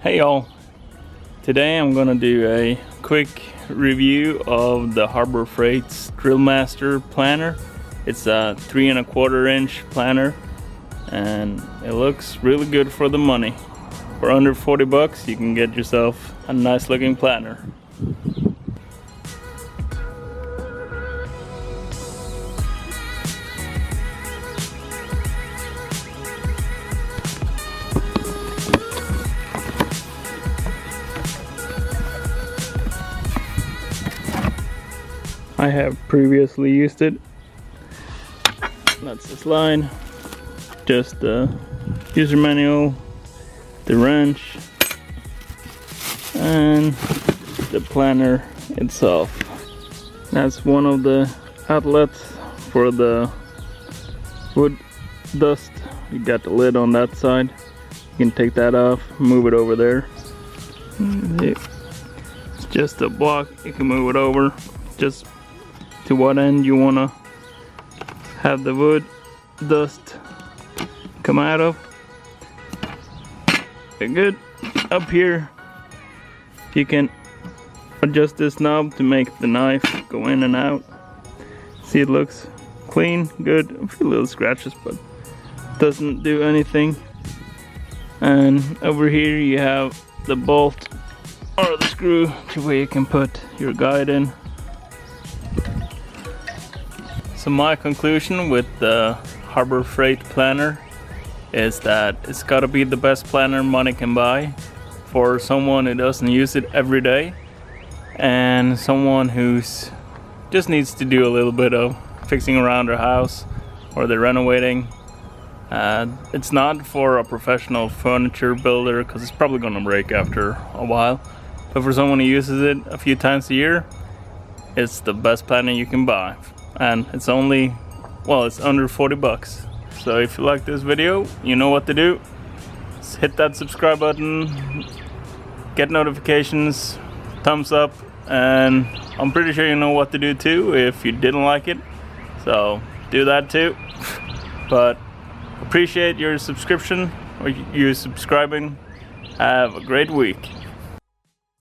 Hey y'all, today I'm gonna do a quick review of the Harbor Freight's Drillmaster planner. It's a 3 1/4 inch planner and it looks really good for the money. For under 40 bucks you can get yourself a nice looking planner. I have previously used it. That's this line, just the user manual, the wrench, and the planner itself. That's one of the outlets for the wood dust. You got the lid on that side. You can take that off, move it over there. It's just a block, you can move it over just to what end you want to have the wood dust come out of. Okay, good. Up here you can adjust this knob to make the knife go in and out. See, it looks clean, good. A few little scratches, but doesn't do anything. And over here you have the bolt or the screw to where you can put your guide in. So my conclusion with the Harbor Freight planner is that it's got to be the best planner money can buy for someone who doesn't use it every day and someone who's just needs to do a little bit of fixing around their house or they're renovating. It's not for a professional furniture builder because it's probably going to break after a while, but for someone who uses it a few times a year, it's the best planner you can buy. And it's only, well, it's under 40 bucks. So if you like this video, you know what to do. Just hit that subscribe button, get notifications, thumbs up, and I'm pretty sure you know what to do too if you didn't like it. So do that too. But appreciate your subscription or you subscribing. Have a great week.